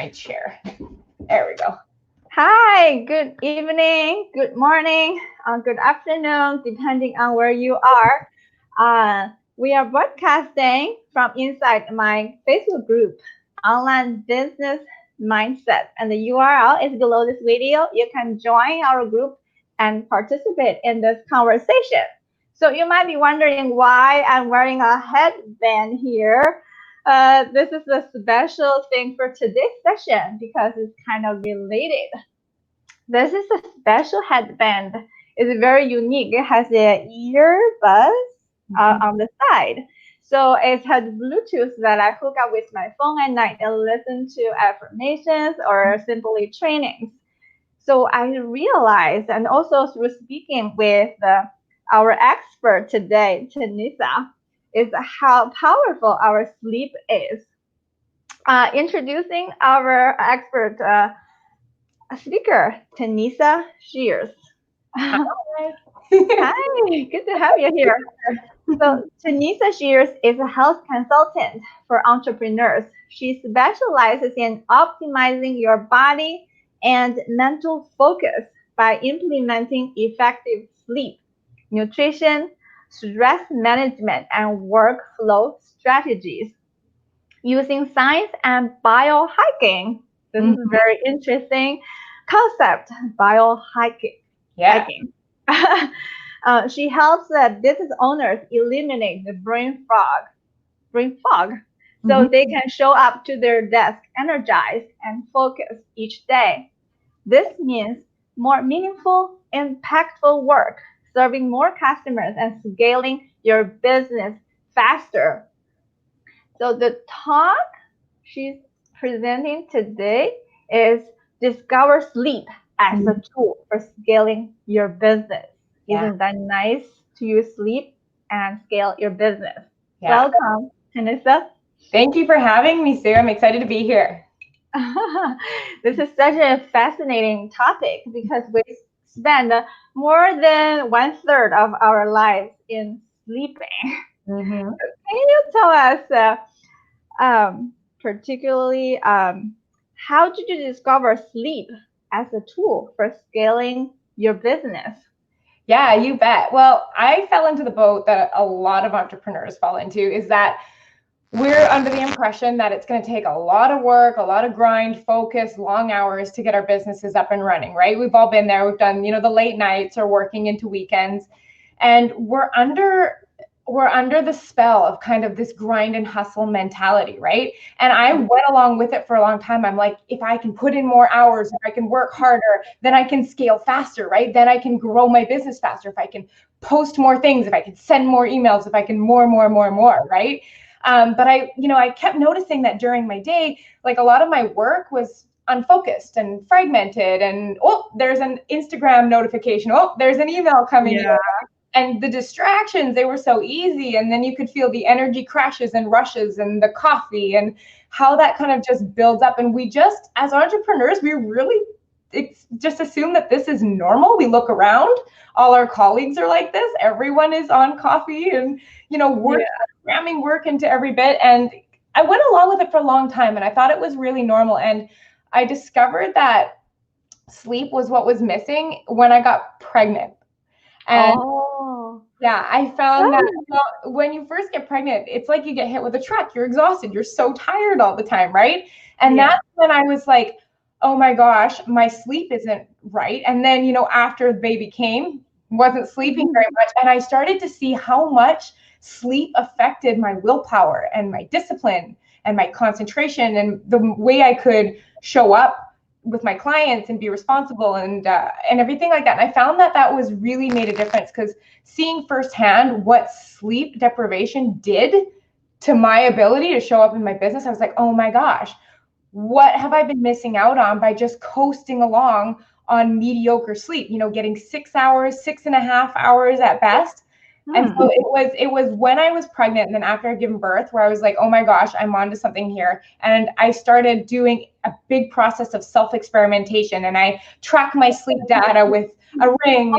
might share. There we go. Hi, good evening, good morning, good afternoon, depending on where you are. We are broadcasting from inside my Facebook group, Online Business Mindset, and the URL is below this video. You can join our group and participate in this conversation. So you might be wondering why I'm wearing a headband here. This is a special thing for today's session because it's kind of related. This is a special headband. It's very unique. It has a earbud on the side. So it has Bluetooth that I hook up with my phone at night and listen to affirmations or simply trainings. So I realized, and also through speaking with our expert today, Tanessa, is how powerful our sleep is. Introducing our expert speaker, Tanessa Shears. Hi. Hi, good to have you here. So Tanessa Shears is a health consultant for entrepreneurs. She specializes in optimizing your body and mental focus by implementing effective sleep, nutrition, stress management, and workflow strategies using science and biohacking. This is a very interesting concept, biohacking. Yeah. She helps business owners eliminate the brain fog, so they can show up to their desk energized and focused each day. This means more meaningful, impactful work, serving more customers and scaling your business faster. So the talk she's presenting today is Discover Sleep as a tool for scaling your business. Yeah. Isn't that nice to use sleep and scale your business? Yeah. Welcome, Tanessa. Thank you for having me, Sue. I'm excited to be here. This is such a fascinating topic because we spend more than 1/3 of our lives in sleeping. Can you tell us particularly how did you discover sleep as a tool for scaling your business? Yeah, you bet. Well, I fell into the boat that a lot of entrepreneurs fall into, is that we're under the impression that it's going to take a lot of work, a lot of grind, focus, long hours to get our businesses up and running, right? We've all been there. We've done, the late nights or working into weekends, and we're under the spell of kind of this grind and hustle mentality, right? And I went along with it for a long time. I'm like, if I can put in more hours, if I can work harder, then I can scale faster, right? Then I can grow my business faster. If I can post more things, if I can send more emails, if I can more, right? But I kept noticing that during my day, like a lot of my work was unfocused and fragmented, and there's an Instagram notification. There's an email coming in. And the distractions, they were so easy. And then you could feel the energy crashes and rushes and the coffee and how that kind of just builds up. And we just, as entrepreneurs, we really just assume that this is normal. We look around, all our colleagues are like this. Everyone is on coffee and, we're cramming work into every bit. And I went along with it for a long time and I thought it was really normal. And I discovered that sleep was what was missing when I got pregnant. And yeah, I found that when you first get pregnant, it's like you get hit with a truck. You're exhausted. You're so tired all the time, right? And that's when I was like, oh my gosh, my sleep isn't right. And then, after the baby came, wasn't sleeping very much. And I started to see how much sleep affected my willpower and my discipline and my concentration and the way I could show up with my clients and be responsible and everything like that. And I found that was really made a difference, because seeing firsthand what sleep deprivation did to my ability to show up in my business, I was like, oh my gosh, what have I been missing out on by just coasting along on mediocre sleep, getting 6 hours, 6.5 hours at best. And so it was when I was pregnant and then after I'd given birth where I was like, oh my gosh, I'm onto something here. And I started doing a big process of self-experimentation, and I track my sleep data with a ring.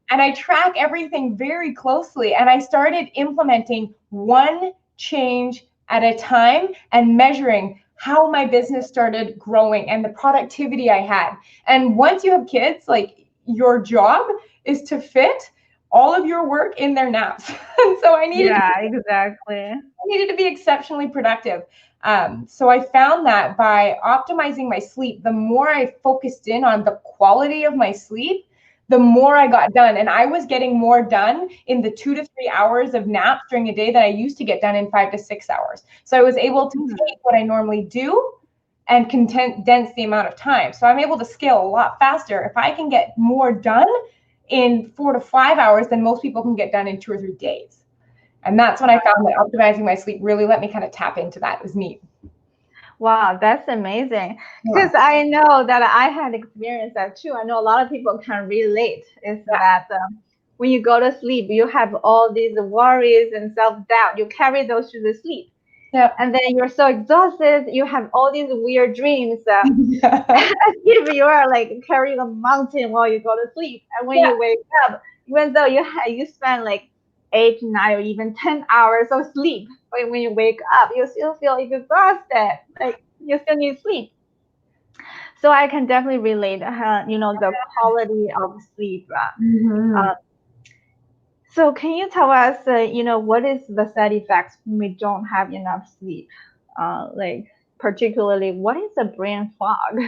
And I track everything very closely. And I started implementing one change at a time and measuring how my business started growing and the productivity I had. And once you have kids, like your job is to fit all of your work in their naps. And so Yeah, exactly. I needed to be exceptionally productive. So I found that by optimizing my sleep, the more I focused in on the quality of my sleep, the more I got done. And I was getting more done in the 2 to 3 hours of naps during a day that I used to get done in 5 to 6 hours. So I was able to take what I normally do and condense the amount of time. So I'm able to scale a lot faster. If I can get more done in 4 to 5 hours than most people can get done in 2 or 3 days. And that's when I found that optimizing my sleep really let me kind of tap into that. It was neat. Wow, that's amazing. Because I know that I had experienced that too. I know a lot of people can relate. Is that when you go to sleep, you have all these worries and self-doubt. You carry those to the sleep. Yeah. And then you're so exhausted. You have all these weird dreams. As if you are like carrying a mountain while you go to sleep. And when you wake up, even though you spend like 8, 9, or even 10 hours of sleep, but when you wake up, you still feel exhausted. Like you still need sleep. So I can definitely relate. The quality of sleep. So can you tell us, what is the side effects when we don't have enough sleep? Like particularly, what is a brain fog?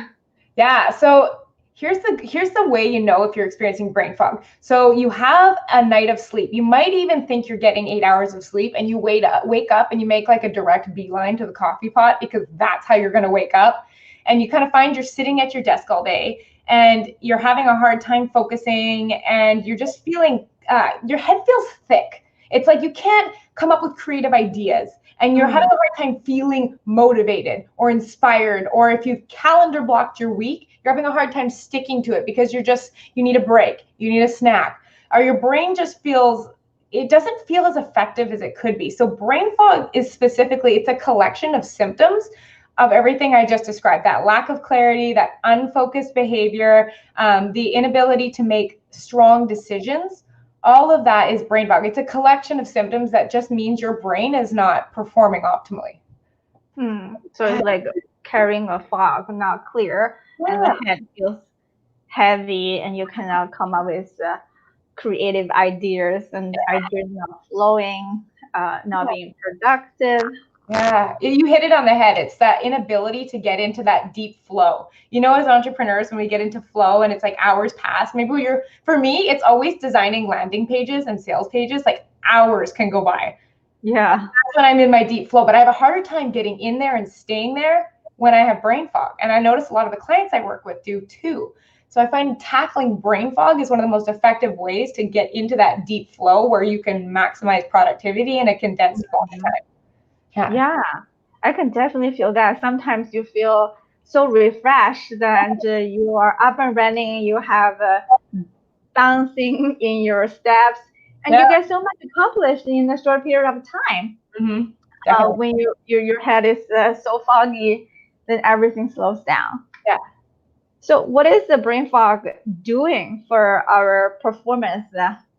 Yeah. So here's the way you know if you're experiencing brain fog. So you have a night of sleep. You might even think you're getting 8 hours of sleep, and you wake up and you make like a direct beeline to the coffee pot because that's how you're going to wake up. And you kind of find you're sitting at your desk all day and you're having a hard time focusing, and you're just feeling your head feels thick. It's like you can't come up with creative ideas, and you're having a hard time feeling motivated or inspired. Or if you've calendar blocked your week, you're having a hard time sticking to it because you need a break, you need a snack, or your brain just it doesn't feel as effective as it could be. So brain fog is specifically, it's a collection of symptoms of everything I just described: that lack of clarity, that unfocused behavior, the inability to make strong decisions. All of that is brain fog. It's a collection of symptoms that just means your brain is not performing optimally. So it's like carrying a fog, not clear, and the head feels heavy, and you cannot come up with creative ideas, and ideas not flowing, not being productive. Yeah, you hit it on the head. It's that inability to get into that deep flow. As entrepreneurs, when we get into flow and it's like hours pass, for me, it's always designing landing pages and sales pages, like hours can go by. Yeah. That's when I'm in my deep flow, but I have a harder time getting in there and staying there when I have brain fog. And I notice a lot of the clients I work with do too. So I find tackling brain fog is one of the most effective ways to get into that deep flow where you can maximize productivity in a condensed time. Yeah, I can definitely feel that. Sometimes you feel so refreshed that you are up and running, you have dancing in your steps, and you get so much accomplished in a short period of time. When your head is so foggy, then everything slows down. Yeah. So what is the brain fog doing for our performance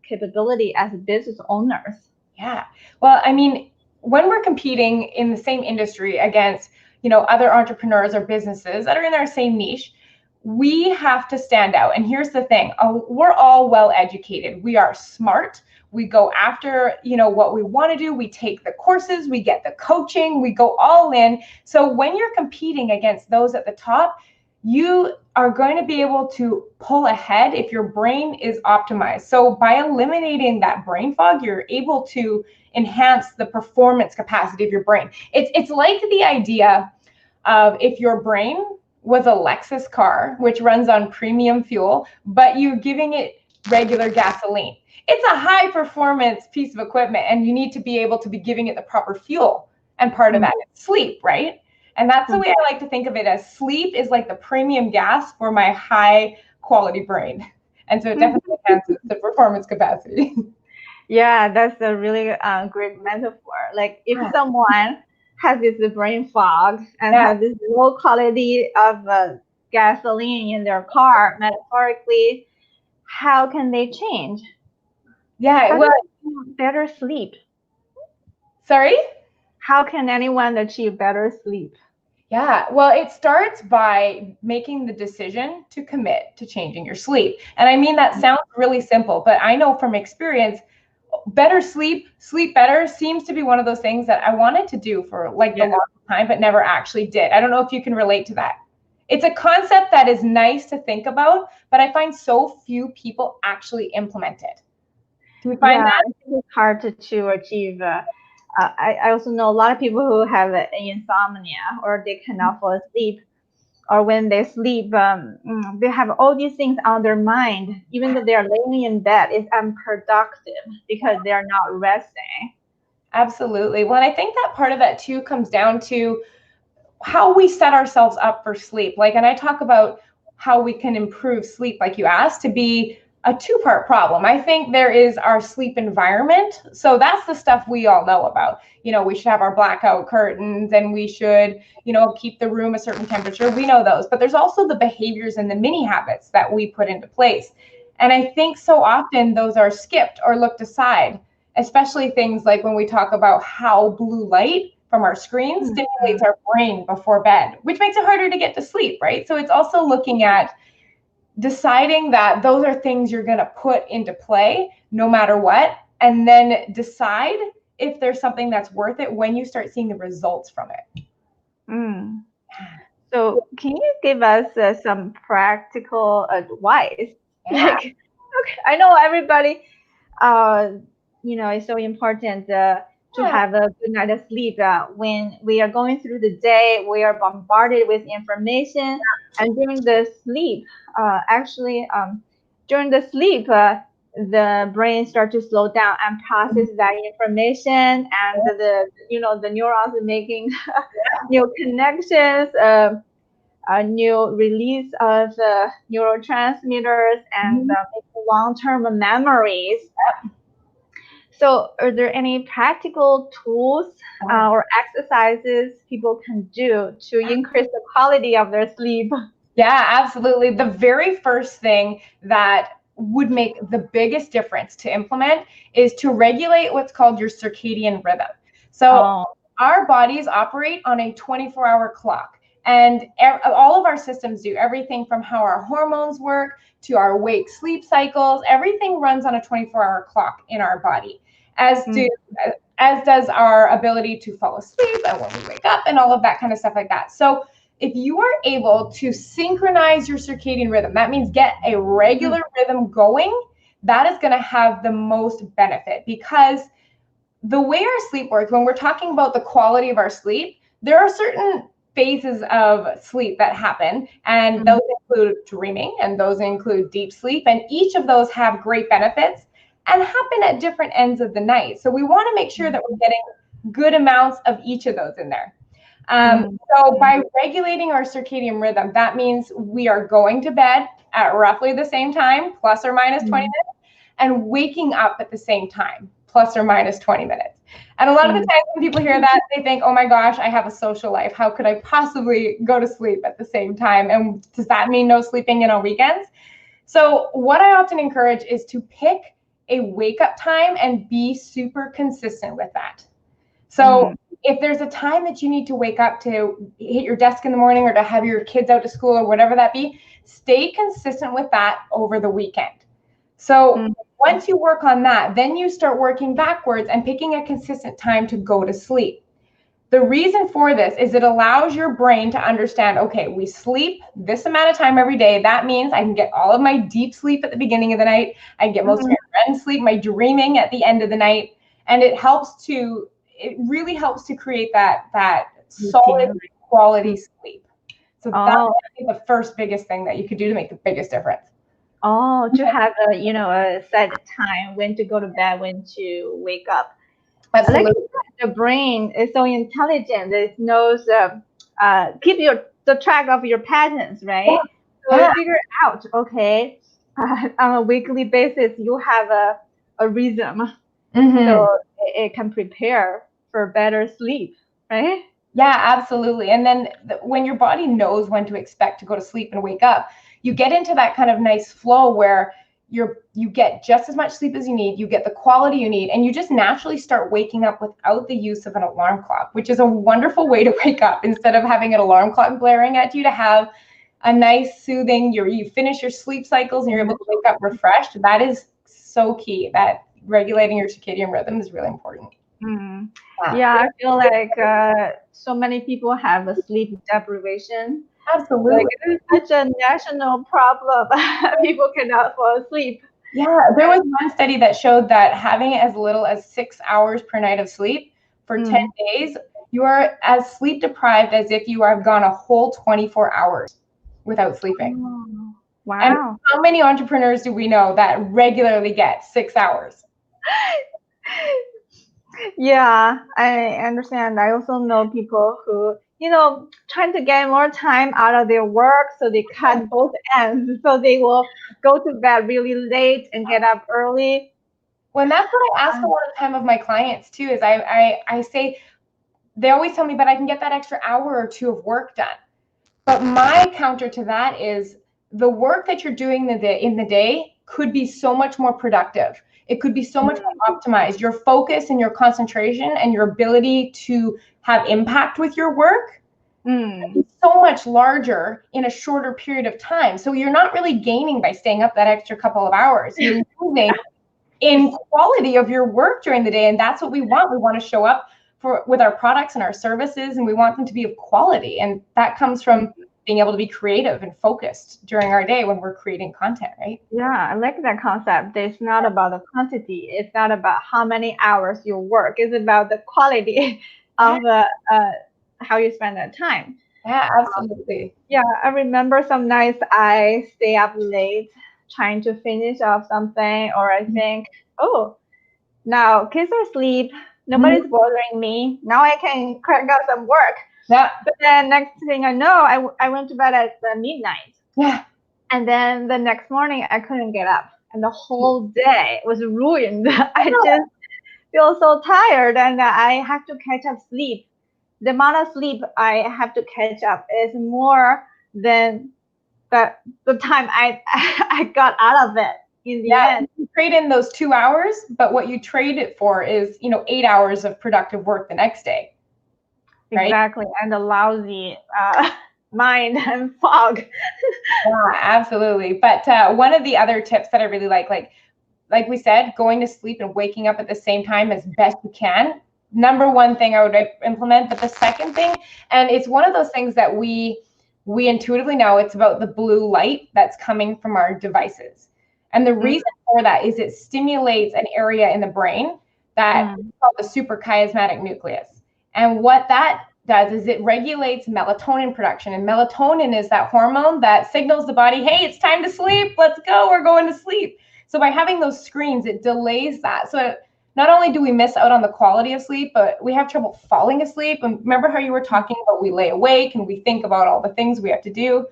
capability as business owners? Yeah. Well, I mean, when we're competing in the same industry against, other entrepreneurs or businesses that are in their same niche, we have to stand out. And here's the thing, we're all well educated. We are smart. We go after, what we want to do. We take the courses, we get the coaching, we go all in. So when you're competing against those at the top, you are going to be able to pull ahead if your brain is optimized. So by eliminating that brain fog, you're able to enhance the performance capacity of your brain. It's like the idea of if your brain was a Lexus car, which runs on premium fuel, but you're giving it regular gasoline. It's a high performance piece of equipment, and you need to be able to be giving it the proper fuel. And part of that is sleep, right? And that's the way I like to think of it, as sleep is like the premium gas for my high quality brain. And so it definitely enhances the performance capacity. Yeah, that's a really great metaphor. Like if someone has this brain fog and has this low quality of gasoline in their car, metaphorically, how can they change? Yeah, better sleep. Sorry? How can anyone achieve better sleep? Yeah, well, it starts by making the decision to commit to changing your sleep. And I mean, that sounds really simple, but I know from experience, better sleep, sleep better seems to be one of those things that I wanted to do for like the longest time, but never actually did. I don't know if you can relate to that. It's a concept that is nice to think about, but I find so few people actually implement it. Do you find Yeah, that? I think it's hard to achieve. I also know a lot of people who have insomnia or they cannot fall asleep, or when they sleep, they have all these things on their mind. Even though they are laying in bed, it's unproductive because they are not resting. Absolutely. Well, and I think that part of that too comes down to how we set ourselves up for sleep. Like, and I talk about how we can improve sleep, like you asked, to be a two-part problem. I think there is our sleep environment. So that's the stuff we all know about. You know, we should have our blackout curtains and we should, you know, keep the room a certain temperature. We know those. But there's also the behaviors and the mini habits that we put into place. And I think so often those are skipped or looked aside, especially things like when we talk about how blue light from our screens stimulates our brain before bed, which makes it harder to get to sleep, right? So it's also looking at deciding that those are things you're going to put into play no matter what, and then decide if there's something that's worth it when you start seeing the results from it. Mm. So, can you give us some practical advice? Yeah. Like, okay, I know everybody, uh, it's so important to Yeah. have a good night of sleep. When we are going through the day, we are bombarded with information, and during the sleep, actually, during the sleep, the brain starts to slow down and process that information, and the neurons are making new connections. A new release of neurotransmitters and long-term memories. So, are there any practical tools or exercises people can do to increase the quality of their sleep? Yeah, absolutely. The very first thing that would make the biggest difference to implement is to regulate what's called your circadian rhythm. So Oh, our bodies operate on a 24-hour clock, and all of our systems do, everything from how our hormones work to our wake sleep cycles. Everything runs on a 24-hour clock in our body, as do as does our ability to fall asleep and when we wake up and all of that kind of stuff like that. So if you are able to synchronize your circadian rhythm, that means get a regular rhythm going, that is going to have the most benefit, because the way our sleep works, when we're talking about the quality of our sleep, there are certain phases of sleep that happen, and those include dreaming and those include deep sleep, and each of those have great benefits and happen at different ends of the night. So we want to make sure that we're getting good amounts of each of those in there. So by regulating our circadian rhythm, that means we are going to bed at roughly the same time, plus or minus 20 minutes, and waking up at the same time, plus or minus 20 minutes. And a lot of the times when people hear that, they think, oh my gosh, I have a social life. How could I possibly go to sleep at the same time? And does that mean no sleeping in on weekends? So what I often encourage is to pick a wake up time and be super consistent with that. So if there's a time that you need to wake up to hit your desk in the morning or to have your kids out to school or whatever that be, stay consistent with that over the weekend. So once you work on that, then you start working backwards and picking a consistent time to go to sleep. The reason for this is it allows your brain to understand, okay, we sleep this amount of time every day. That means I can get all of my deep sleep at the beginning of the night. I can get most of my REM sleep, my dreaming at the end of the night. And it really helps to create that solid quality sleep. So that's the first biggest thing that you could do to make the biggest difference. Oh, to have a set time when to go to bed, when to wake up. Absolutely. Like the brain is so intelligent; it knows keep the track of your patterns, right? So you figure out, okay, on a weekly basis, you have a rhythm, so it can prepare for better sleep, right? Yeah, absolutely. And then when your body knows when to expect to go to sleep and wake up, you get into that kind of nice flow where you get just as much sleep as you need, you get the quality you need, and you just naturally start waking up without the use of an alarm clock, which is a wonderful way to wake up. Instead of having an alarm clock blaring at you, to have a nice soothing, you finish your sleep cycles and you're able to wake up refreshed. That is so key. That regulating your circadian rhythm is really important. Mm. Yeah, I feel like so many people have a sleep deprivation. Absolutely. Like, it is such a national problem. People cannot fall asleep. Yeah, there was one study that showed that having as little as 6 hours per night of sleep for 10 days, you are as sleep deprived as if you have gone a whole 24 hours without sleeping. Oh, wow. And how many entrepreneurs do we know that regularly get 6 hours? Yeah, I understand. I also know people who, trying to get more time out of their work, so they cut both ends. So they will go to bed really late and get up early. Well, that's what I ask a lot of time of my clients too, is I say, they always tell me, but I can get that extra hour or two of work done. But my counter to that is the work that you're doing in the day could be so much more productive. It could be so much more optimized. Your focus and your concentration and your ability to have impact with your work is so much larger in a shorter period of time. So you're not really gaining by staying up that extra couple of hours. You're losing in quality of your work during the day. And that's what we want. We want to show up with our products and our services, and we want them to be of quality. And that comes from being able to be creative and focused during our day when we're creating content, right? Yeah, I like that concept. It's not about the quantity. It's not about how many hours you work. It's about the quality of how you spend that time. Yeah, absolutely. Yeah, I remember some nights I stay up late trying to finish off something, or I think, oh, now kids are asleep. Nobody's bothering me. Now I can crack out some work. Yeah. But then next thing I know, I went to bed at midnight. Yeah. And then the next morning I couldn't get up, and the whole day was ruined. I just feel so tired, and I have to catch up sleep. The amount of sleep I have to catch up is more than the time I got out of it in the end. You trade in those 2 hours, but what you trade it for is 8 hours of productive work the next day. Right? Exactly, and the lousy mind and fog. Yeah, absolutely. But one of the other tips that I really like we said, going to sleep and waking up at the same time as best you can. Number one thing I would implement. But the second thing, and it's one of those things that we intuitively know, it's about the blue light that's coming from our devices. And the reason for that is it stimulates an area in the brain that is called the suprachiasmatic nucleus. And what that does is it regulates melatonin production. And melatonin is that hormone that signals the body, hey, it's time to sleep. Let's go. We're going to sleep. So by having those screens, it delays that. So not only do we miss out on the quality of sleep, but we have trouble falling asleep. And remember how you were talking about we lay awake and we think about all the things we have to do.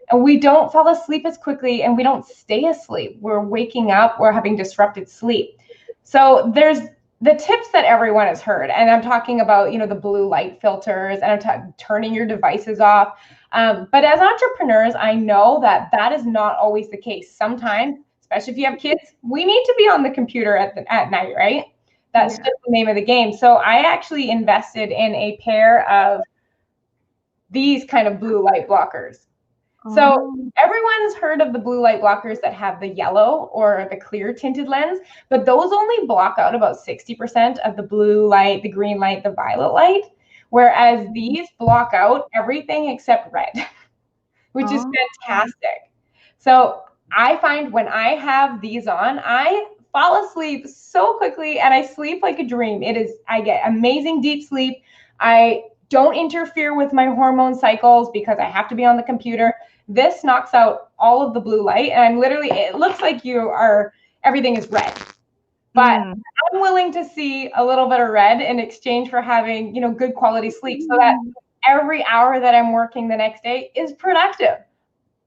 And we don't fall asleep as quickly, and we don't stay asleep. We're waking up, we're having disrupted sleep. So there's the tips that everyone has heard. And I'm talking about, the blue light filters, and I'm turning your devices off. But as entrepreneurs, I know that is not always the case. Sometimes, especially if you have kids, we need to be on the computer at night, right? That's just the name of the game. So I actually invested in a pair of these kind of blue light blockers. So everyone's heard of the blue light blockers that have the yellow or the clear tinted lens, but those only block out about 60% of the blue light, the green light, the violet light, whereas these block out everything except red, which is fantastic. So I find when I have these on, I fall asleep so quickly and I sleep like a dream. I get amazing deep sleep. I don't interfere with my hormone cycles because I have to be on the computer. This knocks out all of the blue light, and it looks like everything is red. But I'm willing to see a little bit of red in exchange for having, good quality sleep, so that every hour that I'm working the next day is productive.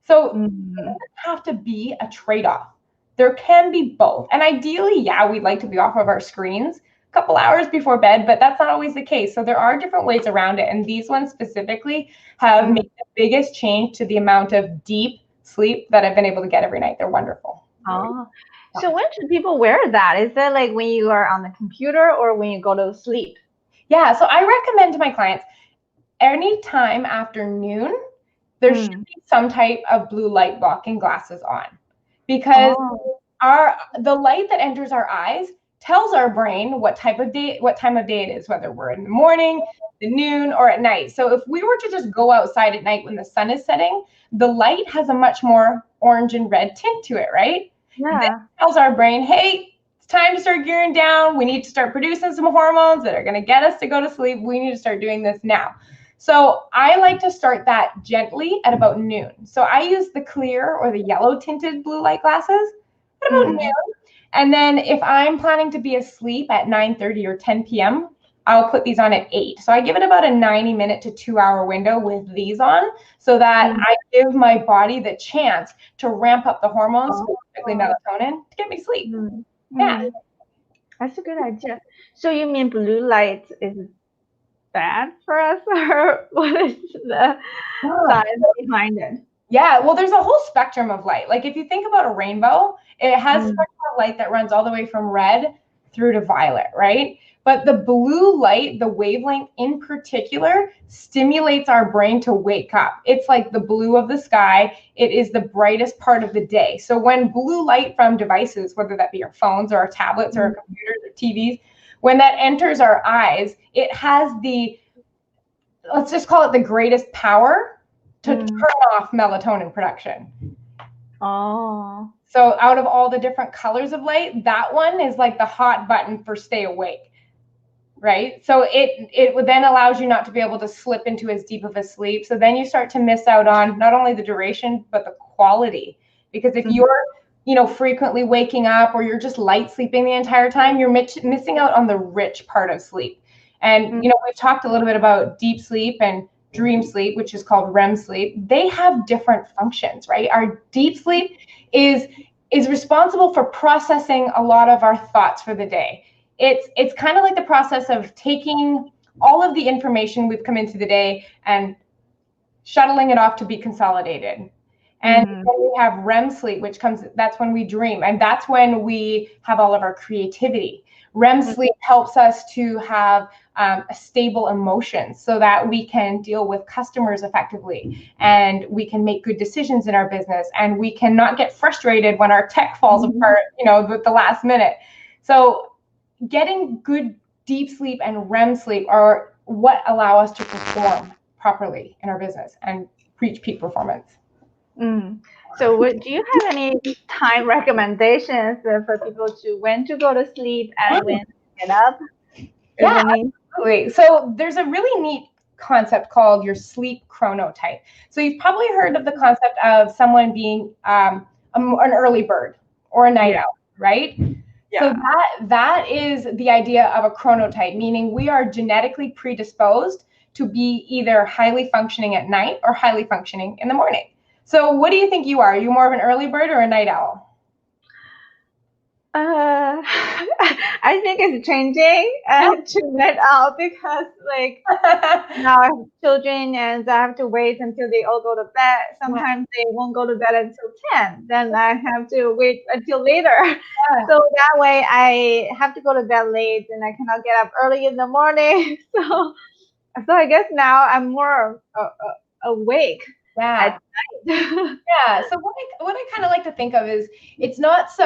So it doesn't have to be a trade-off. There can be both. And ideally, we'd like to be off of our screens a couple hours before bed, but that's not always the case. So there are different ways around it. And these ones specifically have made the biggest change to the amount of deep sleep that I've been able to get every night. They're wonderful. Oh, so when should people wear that? Is that like when you are on the computer or when you go to sleep? Yeah, so I recommend to my clients anytime after noon, there should be some type of blue light blocking glasses on, because the light that enters our eyes tells our brain what time of day it is, whether we're in the morning, the noon, or at night. So if we were to just go outside at night when the sun is setting, the light has a much more orange and red tint to it, right? Yeah. This tells our brain, hey, it's time to start gearing down. We need to start producing some hormones that are going to get us to go to sleep. We need to start doing this now. So I like to start that gently at about noon. So I use the clear or the yellow tinted blue light glasses at about noon. And then if I'm planning to be asleep at 9:30 or 10 p.m., I'll put these on at 8. So I give it about a 90-minute to 2-hour window with these on, so that I give my body the chance to ramp up the hormones, specifically melatonin, to get me sleep. Yeah. That's a good idea. So you mean blue light is bad for us, or what is the science behind it? Yeah, well, there's a whole spectrum of light. Like if you think about a rainbow, it has a spectrum of light that runs all the way from red through to violet, right? But the blue light, the wavelength in particular, stimulates our brain to wake up. It's like the blue of the sky. It is the brightest part of the day. So when blue light from devices, whether that be our phones or our tablets or our computers or TVs, when that enters our eyes, it has the, let's just call it the greatest power to turn off melatonin production. Oh. So out of all the different colors of light, that one is like the hot button for stay awake, right? So it then allows you not to be able to slip into as deep of a sleep. So then you start to miss out on not only the duration, but the quality. Because if you're, frequently waking up, or you're just light sleeping the entire time, you're missing out on the rich part of sleep. And, we've talked a little bit about deep sleep and dream sleep, which is called REM sleep. They have different functions, right? Our deep sleep is responsible for processing a lot of our thoughts for the day. It's kind of like the process of taking all of the information we've come into the day and shuttling it off to be consolidated. And then we have REM sleep, that's when we dream, and that's when we have all of our creativity. REM sleep helps us to have stable emotions so that we can deal with customers effectively, and we can make good decisions in our business, and we cannot get frustrated when our tech falls apart, with the last minute. So getting good deep sleep and REM sleep are what allow us to perform properly in our business and reach peak performance. So do you have any time recommendations for people to when to go to sleep and when to get up? Yeah, absolutely. So there's a really neat concept called your sleep chronotype. So you've probably heard of the concept of someone being an early bird or a night owl, right? Yeah. So that is the idea of a chronotype, meaning we are genetically predisposed to be either highly functioning at night or highly functioning in the morning. So what do you think you are? Are you more of an early bird or a night owl? I think it's changing to night owl, because now I have children and I have to wait until they all go to bed. Sometimes they won't go to bed until 10. Then I have to wait until later. So that way I have to go to bed late and I cannot get up early in the morning. So I guess now I'm more awake at night. Yeah. So what I kind of like to think of is, it's not so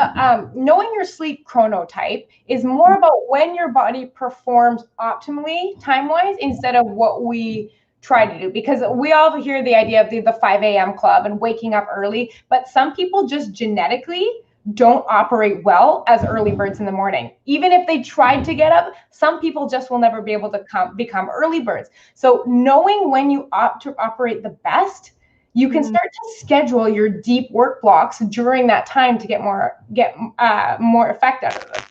knowing your sleep chronotype is more about when your body performs optimally time-wise, instead of what we try to do, because we all hear the idea of the 5 a.m. club and waking up early, but some people just genetically don't operate well as early birds in the morning. Even if they tried to get up, some people just will never be able to become early birds. So knowing when you opt to operate the best, you can start to schedule your deep work blocks during that time to get more effect out of it.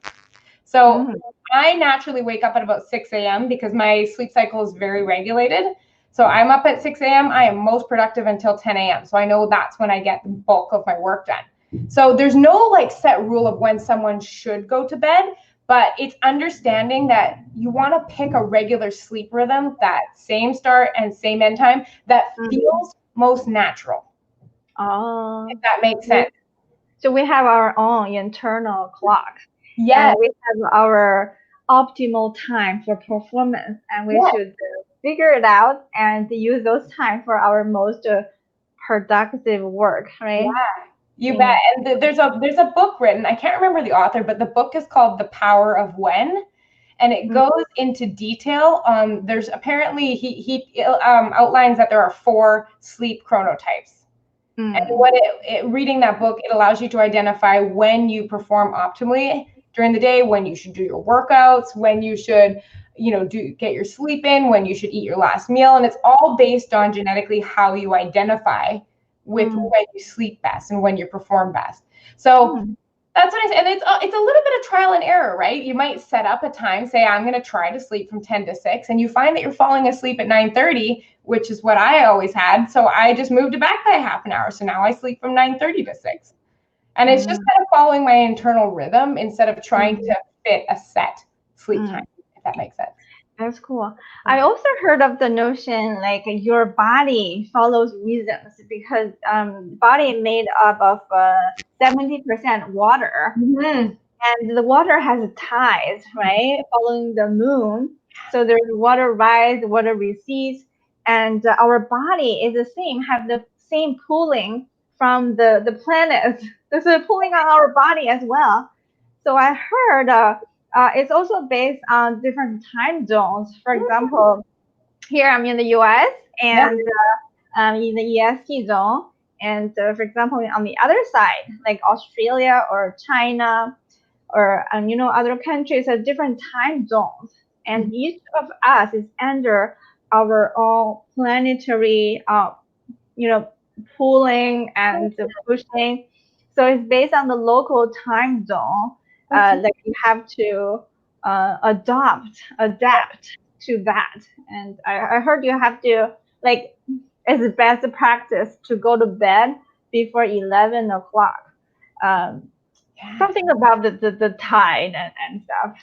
So I naturally wake up at about 6 a.m. because my sleep cycle is very regulated. So I'm up at 6 a.m. I am most productive until 10 a.m. So I know that's when I get the bulk of my work done. So there's no set rule of when someone should go to bed, but it's understanding that you want to pick a regular sleep rhythm, that same start and same end time, that feels most natural. If that makes sense. So we have our own internal clock, Yes. and we have our optimal time for performance, and we Yes. should figure it out and use those time for our most productive work, right? You bet. And there's a book written. I can't remember the author, but the book is called The Power of When, and it goes into detail. There's apparently he outlines that there are 4 sleep chronotypes. And what reading that book, it allows you to identify when you perform optimally during the day, when you should do your workouts, when you should, get your sleep in, when you should eat your last meal. And it's all based on genetically how you identify with when you sleep best and when you perform best. So that's what I say. And it's a little bit of trial and error, right? You might set up a time, say, I'm going to try to sleep from 10 to 6, and you find that you're falling asleep at 9:30, which is what I always had. So I just moved it back by a half an hour. So now I sleep from 9:30 to 6. And it's just kind of following my internal rhythm instead of trying to fit a set sleep time, if that makes sense. That's cool. I also heard of the notion like your body follows rhythms because body made up of 70% water, and the water has tides, right? Following the moon, so there's water rise, water recedes, and our body is the same, have the same pulling from the planets. There's a pulling on our body as well. So I heard it's also based on different time zones. For example, here I'm in the US and in the EST zone. And for example, on the other side, like Australia or China or other countries have different time zones. And each of us is under our own planetary, pulling and pushing. So it's based on the local time zone that you have to adapt to that. And I heard you have to, like, it's best practice to go to bed before 11 o'clock. Something about the tide and stuff.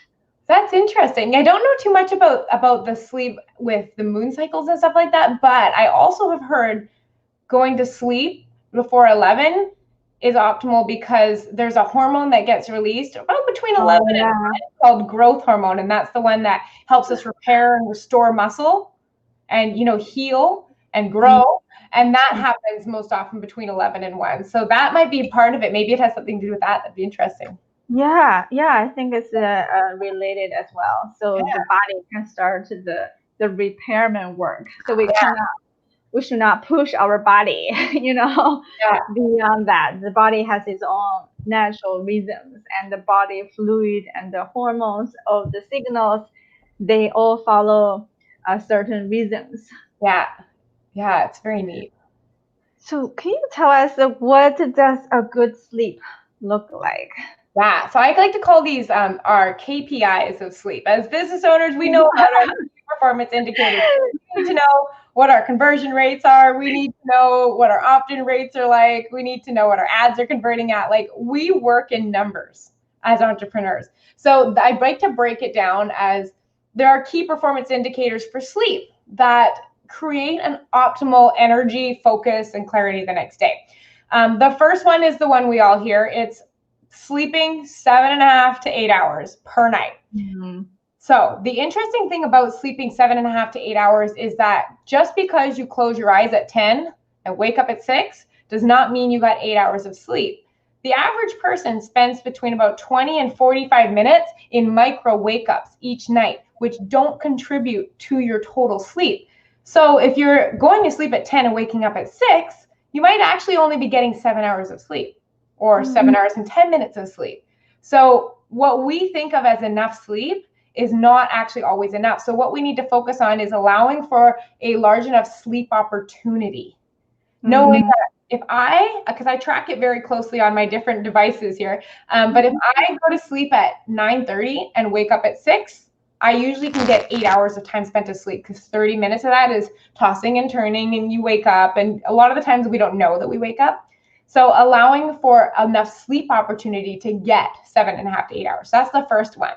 That's interesting. I don't know too much about the sleep with the moon cycles and stuff like that, but I also have heard going to sleep before 11 is optimal because there's a hormone that gets released about between 11 and 1 called growth hormone, and that's the one that helps us repair and restore muscle and heal and grow, and that happens most often between 11 and 1. So that might be part of it. Maybe it has something to do with that. That'd be interesting. Yeah, I think it's related as well. So the body can start the repairment work. So we should not push our body, beyond that. The body has its own natural rhythms, and the body fluid and the hormones of the signals, they all follow certain rhythms. Yeah, it's very neat. So can you tell us what does a good sleep look like? Yeah, so I like to call these our KPIs of sleep. As business owners, we know about our performance indicators. We need to know what our conversion rates are. We need to know what our opt-in rates are like. We need to know what our ads are converting at. Like, we work in numbers as entrepreneurs. So I like to break it down as there are key performance indicators for sleep that create an optimal energy, focus, and clarity the next day. The first one is the one we all hear. It's sleeping 7.5 to 8 hours per night. So the interesting thing about sleeping 7.5 to 8 hours is that just because you close your eyes at 10 and wake up at 6 does not mean you got 8 hours of sleep. The average person spends between about 20 and 45 minutes in micro wake-ups each night, which don't contribute to your total sleep. So if you're going to sleep at 10 and waking up at 6, you might actually only be getting 7 hours of sleep or 7 hours and 10 minutes of sleep. So what we think of as enough sleep is not actually always enough. So what we need to focus on is allowing for a large enough sleep opportunity. Knowing that because I track it very closely on my different devices here, but if I go to sleep at 9:30 and wake up at 6, I usually can get 8 hours of time spent to sleep, because 30 minutes of that is tossing and turning and you wake up. And a lot of the times we don't know that we wake up. So allowing for enough sleep opportunity to get 7.5 to 8 hours. That's the first one.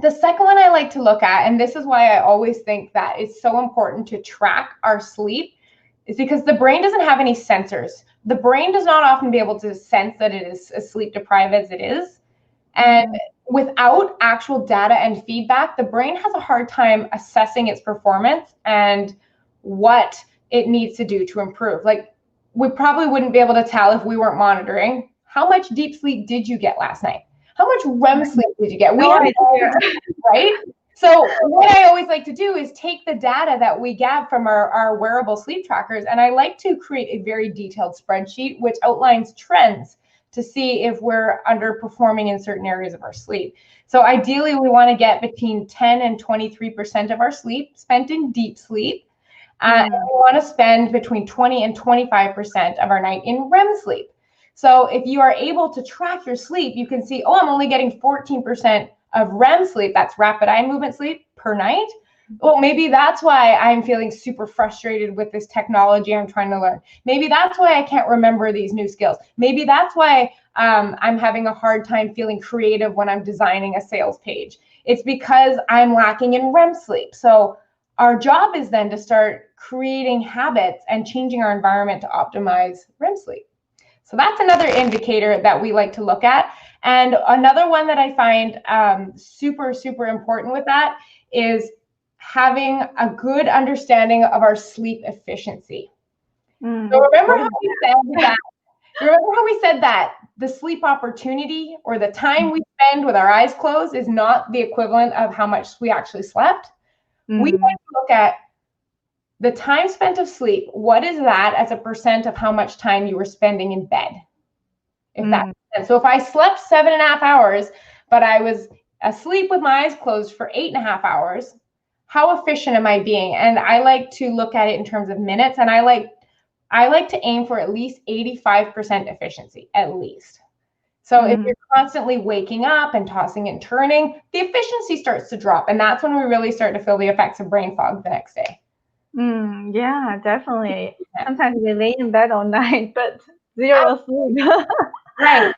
The second one I like to look at, and this is why I always think that it's so important to track our sleep, is because the brain doesn't have any sensors. The brain does not often be able to sense that it is as sleep deprived as it is. And without actual data and feedback, the brain has a hard time assessing its performance and what it needs to do to improve. Like, we probably wouldn't be able to tell if we weren't monitoring how much deep sleep did you get last night? How much REM sleep did you get? We have right? So what I always like to do is take the data that we get from our wearable sleep trackers, and I like to create a very detailed spreadsheet which outlines trends to see if we're underperforming in certain areas of our sleep. So ideally, we want to get between 10 and 23% of our sleep spent in deep sleep. And we want to spend between 20 and 25% of our night in REM sleep. So if you are able to track your sleep, you can see, oh, I'm only getting 14% of REM sleep, that's rapid eye movement sleep, per night. Well, maybe that's why I'm feeling super frustrated with this technology I'm trying to learn. Maybe that's why I can't remember these new skills. Maybe that's why I'm having a hard time feeling creative when I'm designing a sales page. It's because I'm lacking in REM sleep. So our job is then to start creating habits and changing our environment to optimize REM sleep. So that's another indicator that we like to look at. And another one that I find super, super important with that is having a good understanding of our sleep efficiency. So remember how we said that the sleep opportunity, or the time we spend with our eyes closed, is not the equivalent of how much we actually slept? We want to look at the time spent of sleep. What is that as a percent of how much time you were spending in bed? If that makes sense. So if I slept 7.5 hours, but I was asleep with my eyes closed for 8.5 hours, how efficient am I being? And I like to look at it in terms of minutes, and I like to aim for at least 85% efficiency, at least. So if you're constantly waking up and tossing and turning, the efficiency starts to drop, and that's when we really start to feel the effects of brain fog the next day. Yeah, definitely. Sometimes we lay in bed all night, but zero sleep. Right.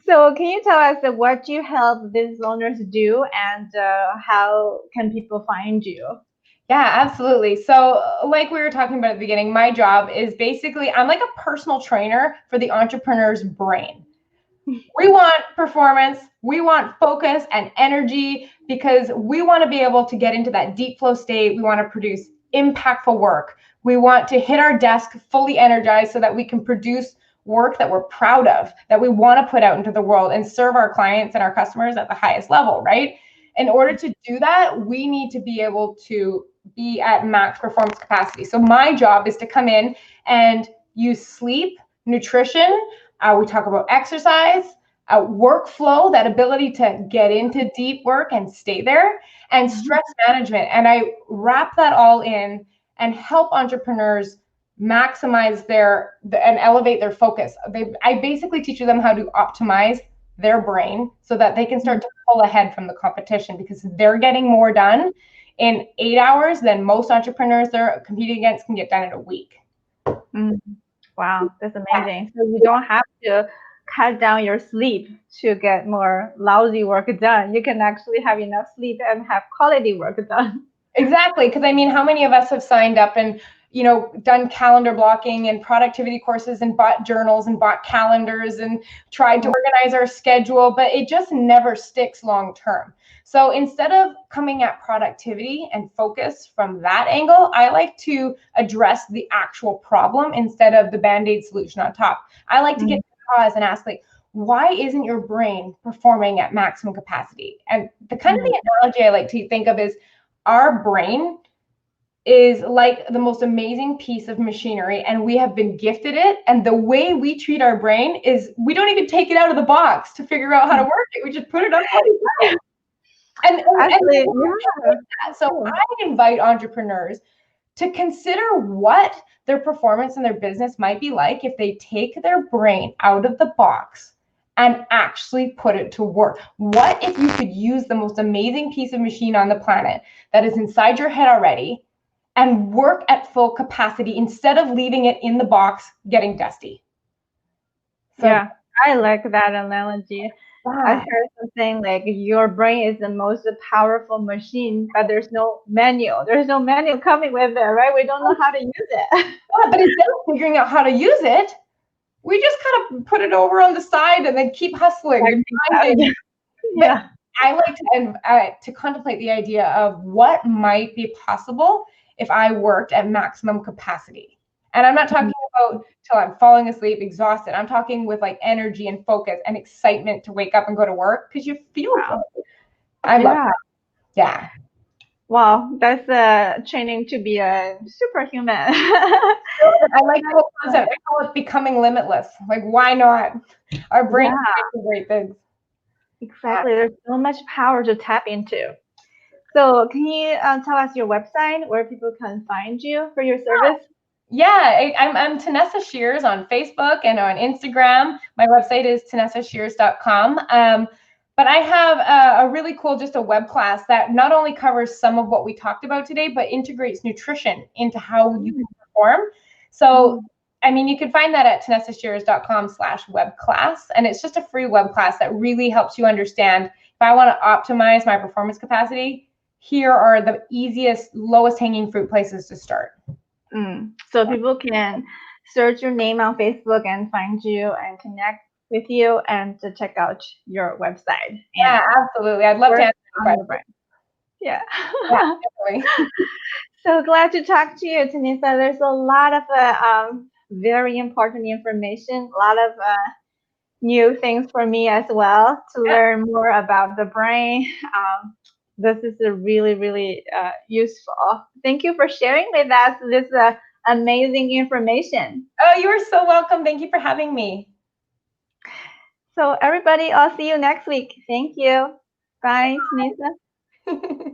So can you tell us what you help business owners do, and how can people find you? Yeah, absolutely. So like we were talking about at the beginning, my job is basically, I'm like a personal trainer for the entrepreneur's brain. We want performance, we want focus and energy, because we want to be able to get into that deep flow state. We want to produce impactful work. We want to hit our desk fully energized so that we can produce work that we're proud of, that we want to put out into the world and serve our clients and our customers at the highest level, right? In order to do that, we need to be able to be at max performance capacity. So my job is to come in and use sleep, nutrition, we talk about exercise, workflow, that ability to get into deep work and stay there, and stress management. And I wrap that all in and help entrepreneurs maximize and elevate their focus. I basically teach them how to optimize their brain so that they can start to pull ahead from the competition, because they're getting more done in 8 hours than most entrepreneurs they're competing against can get done in a week. Wow, that's amazing. So you don't have to cut down your sleep to get more lousy work done. You can actually have enough sleep and have quality work done. Exactly, because I mean, how many of us have signed up and done calendar blocking and productivity courses and bought journals and bought calendars and tried to organize our schedule, but it just never sticks long term. So instead of coming at productivity and focus from that angle, I like to address the actual problem instead of the Band-Aid solution on top. I like to get to the cause and ask, like, why isn't your brain performing at maximum capacity? And the kind of the analogy I like to think of is, our brain is like the most amazing piece of machinery, and we have been gifted it. And the way we treat our brain is, we don't even take it out of the box to figure out how to work it. We just put it on. So I invite entrepreneurs to consider what their performance in their business might be like if they take their brain out of the box and actually put it to work. What if you could use the most amazing piece of machine on the planet that is inside your head already and work at full capacity instead of leaving it in the box getting dusty? So, yeah, I like that analogy. I heard something like your brain is the most powerful machine, but there's no manual. There's no manual coming with it, right? We don't know how to use it. Yeah, but instead of figuring out how to use it, we just kind of put it over on the side and then keep hustling and finding. Yeah. I like to contemplate the idea of what might be possible if I worked at maximum capacity. And I'm not talking about till I'm falling asleep, exhausted. I'm talking with like energy and focus and excitement to wake up and go to work because you feel good. I love that. Yeah. Wow, that's training to be a superhuman. I like the whole concept. I call it becoming limitless. Like, why not? Our brain can do great things. Exactly. There's so much power to tap into. So can you tell us your website where people can find you for your service? Yeah, I'm Tanessa Shears on Facebook and on Instagram. My website is tanessashears.com. But I have a really cool, just a web class that not only covers some of what we talked about today, but integrates nutrition into how you can perform. So, I mean, you can find that at tanessashears.com/web class. And it's just a free web class that really helps you understand if I want to optimize my performance capacity, here are the easiest, lowest hanging fruit places to start. So people can search your name on Facebook and find you and connect with you and to check out your website. Yeah, absolutely. I'd love to answer your question. Yeah. Definitely. So glad to talk to you, Tanessa. There's a lot of very important information, a lot of new things for me as well to learn more about the brain. This is a really, really useful. Thank you for sharing with us this amazing information. Oh, you are so welcome. Thank you for having me. So everybody, I'll see you next week. Thank you. Bye, Tanessa.